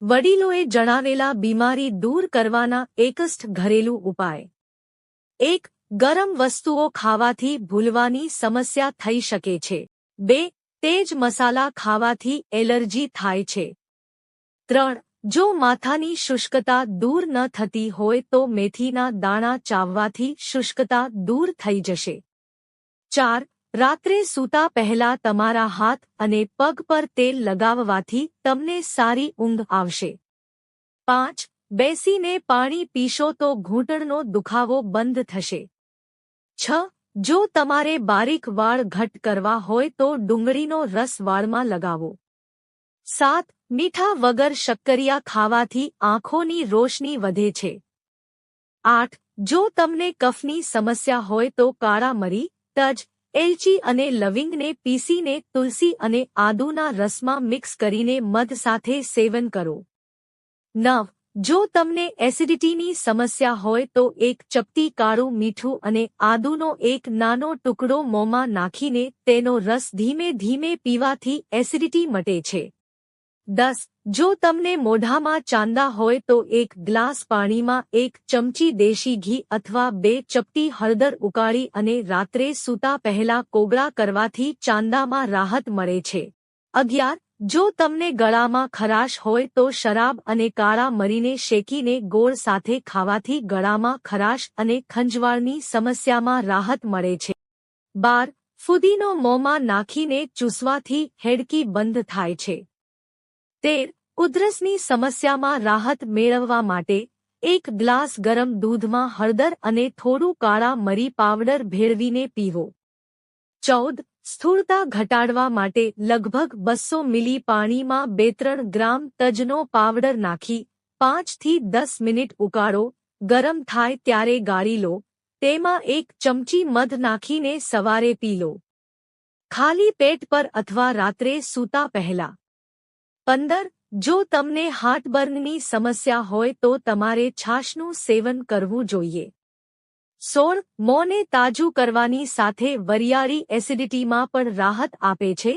વડીલોએ જણાવેલા બીમારી દૂર કરવાના એકસ્ટ ઘરેલું ઉપાય. 1. ગરમ વસ્તુઓ ખાવાથી ભૂલવાની સમસ્યા થઈ શકે છે. 2. તેજ મસાલા ખાવાથી એલર્જી થાય છે. 3. જો માથાની શુષ્કતા દૂર ન થતી હોય તો મેથીના દાણા ચાવવાથી શુષ્કતા દૂર થઈ જશે. 4. રાત્રે સૂતા પહેલા તમારા હાથ અને પગ પર તેલ લગાવવાથી તમને સારી ઊંઘ આવશે. 5. બેસીને પાણી પીશો તો ઘૂંટણનો દુખાવો બંધ થશે. 6. જો તમારે બારીક વાળ ઘટ કરવા હોય તો ડુંગળીનો રસ વાળમાં લગાવો. 7. મીઠા વગર શક્કરિયા ખાવાથી આંખોની રોશની વધે છે. 8. જો તમને કફની સમસ્યા હોય તો કાળા મરી, તજ, એલચી અને લવિંગને પીસીને તુલસી અને આદુના રસમાં મિક્સ કરીને મધ સાથે સેવન કરો. 9. જો તમને એસિડિટીની સમસ્યા હોય તો એક ચપટી કાળું મીઠું અને આદુનો એક નાનો ટુકડો મોંમાં નાખીને તેનો રસ ધીમે ધીમે પીવાથી એસિડિટી મટે છે. 10. જો તમને મોઢામાં ચાંદા હોય તો એક ગ્લાસ પાણીમાં 1 ચમચી દેશી ઘી અથવા 2 ચપટી હળદર ઉકાળી અને રાત્રે સૂતા પહેલા કોગળા કરવાથી ચાંદામાં રાહત મળે છે. 11. જો તમને ગળામાં ખરાશ હોય તો શરાબ અને કાળા મરીને શેકીને ગોળ સાથે ખાવાથી ગળામાં ખરાશ અને ખંજવાળની સમસ્યામાં રાહત મળે છે. 12. ફુદીનો મોંમાં નાખીને ચૂસવાથી હેડકી બંધ થાય છે. 13. ઉધરસની સમસ્યામાં રાહત મેળવવા માટે 1 ગ્લાસ ગરમ દૂધમાં હળદર અને થોડું કાળા મરી પાવડર ભેળવીને પીવો. 14. સ્થૂળતા ઘટાડવા માટે લગભગ 200 મિલી પાણીમાં 2-3 ગ્રામ તજનો પાવડર નાખી 5 થી 10 મિનિટ ઉકાળો. ગરમ થાય ત્યારે ગાળી લો. તેમાં 1 ચમચી મધ નાખીને સવારે પી લો. ખાલી પેટ પર અથવા રાત્રે સૂતા પહેલા. 15. જો તમને હાર્ટબર્નની સમસ્યા હોય તો તમારે છાશનું સેવન કરવું જોઈએ. 16. મોંને તાજું કરવાની સાથે વરિયાળી એસિડિટીમાં પણ રાહત આપે છે.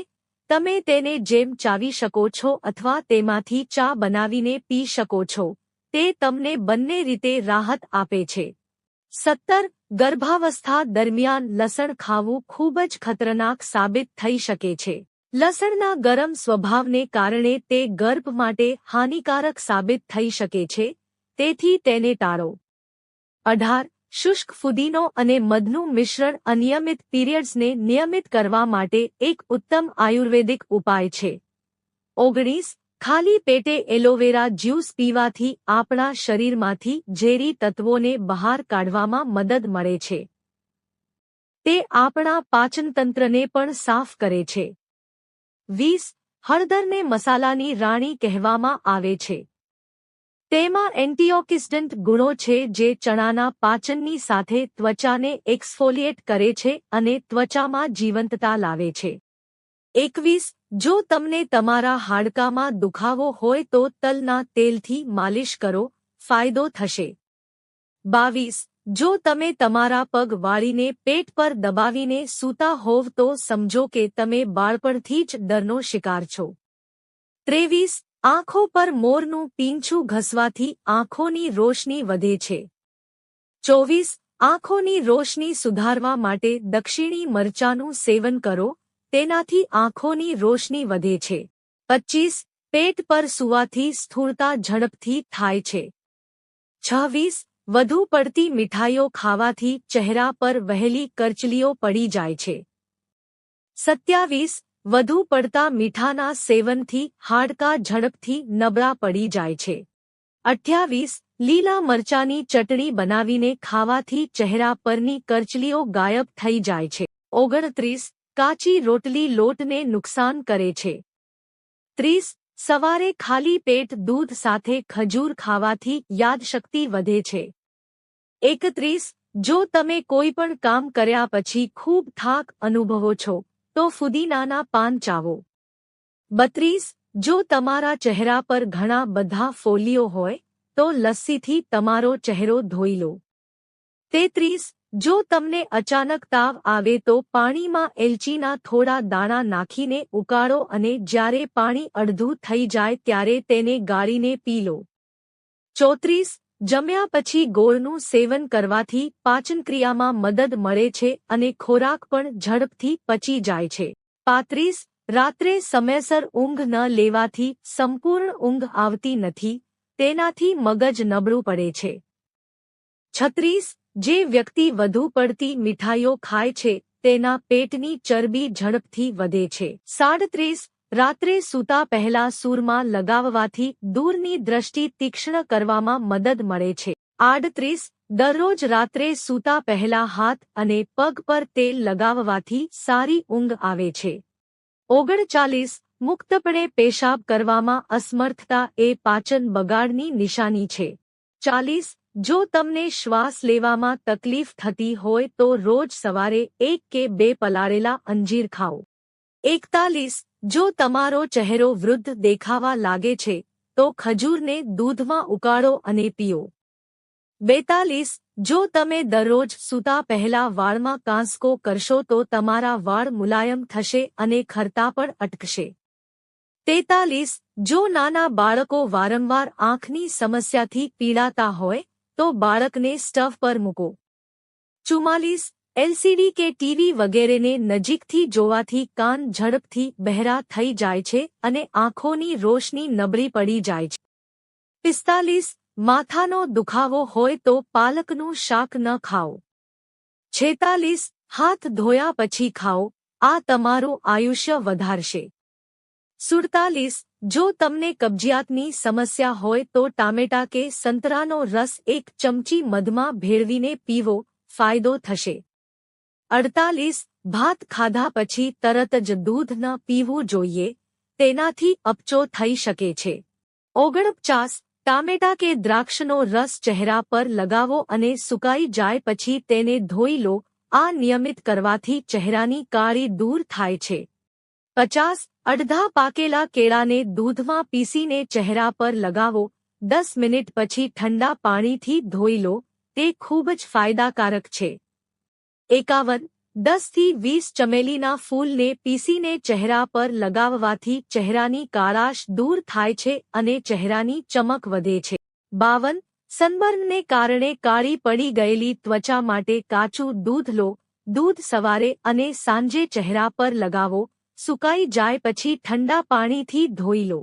તમે તેને જેમ ચાવી શકો છો અથવા તેમાંથી ચા બનાવીને પી શકો છો. તે તમને બંને રીતે રાહત આપે છે. 17. ગર્ભાવસ્થા દરમિયાન લસણ ખાવું ખૂબ જ ખતરનાક સાબિત થઈ શકે છે. લસણના ગરમ સ્વભાવને કારણે તે ગર્ભ માટે હાનિકારક સાબિત થઈ શકે છે, તેથી તેને ટાળો. 18. શુષ્ક ફુદીનો અને મધનું મિશ્રણ અનિયમિત પીરિયડ્સને નિયમિત કરવા માટે એક ઉત્તમ આયુર્વેદિક ઉપાય છે. 19. ખાલી પેટે એલોવેરા જ્યુસ પીવાથી આપણા શરીરમાંથી ઝેરી તત્વોને બહાર કાઢવામાં મદદ મળે છે. તે આપણા પાચનતંત્રને પણ સાફ કરે છે. 20. હળદરને મસાલાની રાણી કહેવામાં આવે છે. તેમાં એન્ટીઓક્સિડન્ટ ગુણો છે જે ચણાના પાચનની સાથે ત્વચાને એક્સફોલિએટ કરે છે અને ત્વચામાં જીવંતતા લાવે છે. 21. જો તમને તમારા હાડકામાં દુખાવો હોય તો તલના તેલથી માલિશ કરો, ફાયદો થશે. 22. જો તમે તમારા પગ વાળીને પેટ પર દબાવીને સૂતા હોવ તો સમજો કે તમે બાળપણથી જ ડરનો શિકાર છો. 23. આંખો પર મોરનું પીંછું ઘસવાથી આંખોની રોશની વધે છે. 24. આંખોની રોશની સુધારવા માટે દક્ષિણી મરચાનું સેવન કરો, તેનાથી આંખોની રોશની વધે છે. 25. પેટ પર સૂવાથી સ્થૂળતા ઝડપથી થાય છે. 26. વધુ પડતી મીઠાઈઓ ખાવાથી ચહેરા પર વહેલી કરચલીઓ પડી જાય છે. 27. વધુ પડતા મીઠાના સેવનથી હાડકાં ઝડપથી નબળા પડી જાય છે. 28. લીલા મરચાની ચટણી બનાવીને ખાવાથી ચહેરા પરની કરચલીઓ ગાયબ થઈ જાય છે. 29. કાચી રોટલી લોટને નુકસાન કરે છે. 30. સવારે ખાલી પેટ દૂધ સાથે ખજૂર ખાવાથી યાદશક્તિ વધે છે. 31. જો તમે કોઈ પણ કામ કર્યા પછી ખૂબ થાક અનુભવો છો, તો ફુદીનાના પાન ચાવો. 32. જો તમારા ચહેરા પર ઘણા બધા ફોલ્લીઓ હોય, તો લસ્સીથી તમારો ચહેરો ધોઈ લો. 33. જો તમને અચાનક તાવ આવે તો પાણીમાં એલચીના થોડા દાણા નાખીને ઉકાળો અને જ્યારે પાણી અડધું થઈ જાય ત્યારે તેને ગાળીને પી લો. 34. જમ્યા પછી ગોળનું સેવન કરવાથી પાચનક્રિયામાં મદદ મળે છે અને ખોરાક પણ ઝડપથી પચી જાય છે. 35. રાત્રે સમયસર ઊંઘ ન લેવાથી સંપૂર્ણ ઊંઘ આવતી નથી, તેનાથી મગજ નબળું પડે છે. 36. જે વ્યક્તિ વધુ પડતી મીઠાઈઓ ખાય છે તેના પેટની ચરબી ઝડપથી વધે છે. 37. રાત્રે સૂતા પહેલા સૂરમાં લગાવવાથી દૂરની દ્રષ્ટિ તીક્ષ્ણ કરવામાં મદદ મળે છે. 38. દરરોજ રાત્રે સૂતા પહેલા હાથ અને પગ પર તેલ લગાવવાથી સારી ઊંઘ આવે છે. 39. મુક્તપણે પેશાબ કરવામાં અસમર્થતા એ પાચન બગાડની નિશાની છે. 40. જો તમને શ્વાસ લેવામાં તકલીફ થતી હોય તો રોજ સવારે 1 કે 2 પલાળેલા અંજીર ખાઓ. 41. જો તમારો ચહેરો વૃદ્ધ દેખાવા લાગે છે તો ખજૂરને દૂધમાં ઉકાળો અને પીઓ. 42. જો તમે દરરોજ સૂતા પહેલા વાળમાં કાંસકો કરશો તો તમારા વાળ મુલાયમ થશે અને ખરતા પણ અટકશે. 43. જો નાના બાળકો વારંવાર આંખની સમસ્યાથી પીડાતા હોય તો બાળકને સ્ટવ પર મૂકો. 44. એલસીડી કે ટીવી વગેરેને નજીકથી જોવાથી કાન ઝડપથી બહેરા થઈ જાય છે અને આંખોની રોશની નબળી પડી જાય છે. 45. માથાનો દુખાવો હોય તો પાલકનું શાક ન ખાઓ. 46. હાથ ધોયા પછી ખાઓ, આ તમારું આયુષ્ય વધારશે. 47. જો તમને કબજિયાતની સમસ્યા હોય તો ટામેટા કે સંતરાનો રસ 1 ચમચી મધમાં ભેળવીને પીવો, ફાયદો થશે. 48. ભાત ખાધા પછી તરત જ દૂધ ન પીવું જોઈએ, તેનાથી અપચો થઈ શકે છે. 49. ટામેટા કે દ્રાક્ષનો રસ ચહેરા પર લગાવો અને સુકાઈ જાય પછી તેને ધોઈ લો, આ નિયમિત કરવાથી ચહેરાની કાળી દૂર થાય છે. 50. અડધા પાકેલા કેળાને દૂધમાં પીસીને ચહેરા પર લગાવો, 10 મિનિટ પછી ઠંડા પાણીથી ધોઈ લો, તે ખૂબ જ ફાયદાકારક છે. 51. 10 થી 20 ચમેલીના ફૂલને પીસીને ચહેરા પર લગાવવાથી ચહેરાની કાળાશ દૂર થાય છે અને ચહેરાની ચમક વધે છે. 52. સનબર્નને કારણે કાળી પડી ગયેલી ત્વચા માટે કાચું દૂધ લો, દૂધ સવારે અને સાંજે ચહેરા પર લગાવો, સુકાઈ જાય પછી ઠંડા પાણીથી ધોઈ લો.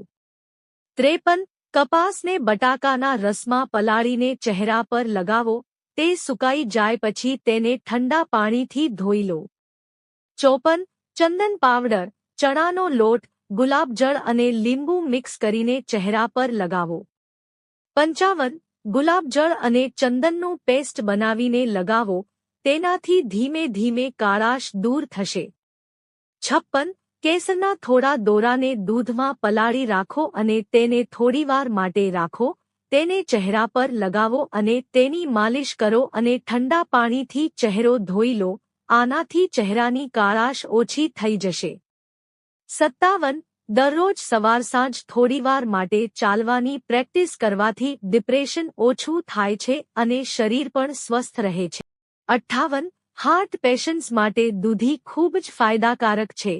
53. કપાસને બટાકાના રસમાં પલાળીને ચહેરા પર લગાવો, તે સુકાઈ જાય પછી તેને ઠંડા પાણીથી ધોઈ લો. 54. ચંદન પાવડર, ચણાનો લોટ, ગુલાબજળ અને લીંબુ મિક્સ કરીને ચહેરા પર લગાવો. 55. ગુલાબજળ અને ચંદનનું પેસ્ટ બનાવીને લગાવો, તેનાથી ધીમે ધીમે કાળાશ દૂર થશે. 56. કેસરના થોડા દોરાને દૂધમાં પલાળી રાખો અને તેને થોડીવાર માટે રાખો, તેને ચહેરા પર લગાવો અને તેની માલિશ કરો અને ઠંડા પાણીથી ચહેરો ધોઈ લો, આનાથી ચહેરાની કાળાશ ઓછી થઈ જશે. 57. દરરોજ સવાર સાંજ થોડીવાર માટે ચાલવાની પ્રેક્ટિસ કરવાથી ડિપ્રેશન ઓછું થાય છે અને શરીર પણ સ્વસ્થ રહે છે. 58. હાર્ટ પેશન્ટ્સ માટે દૂધી ખૂબ જ ફાયદાકારક છે,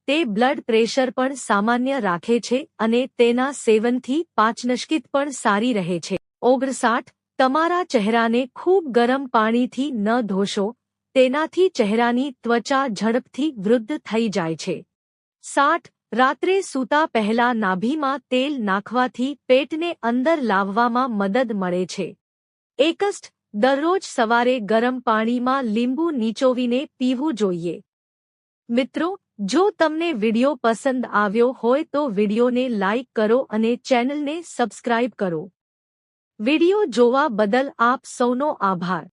તે બ્લડ પ્રેશર પણ સામાન્ય રાખે છે અને તેના સેવનથી પાચનશક્તિ પણ સારી રહે છે. 59. તમારા ચહેરાને ખૂબ ગરમ પાણીથી ન ધોશો, તેનાથી ચહેરાની ત્વચા ઝડપથી વૃદ્ધ થઈ જાય છે. 60. રાત્રે સૂતા પહેલા નાભીમાં તેલ નાખવાથી પેટને અંદર લાવવામાં મદદ મળે છે. 61. દરરોજ સવારે ગરમ પાણીમાં લીંબુ નીચોવીને પીવું જોઈએ. મિત્રો, જો તમને વિડિયો પસંદ આવ્યો હોય તો વિડિયોને લાઇક કરો અને ચેનલને સબસ્ક્રાઇબ કરો. વિડિયો જોવા બદલ આપ સૌનો આભાર.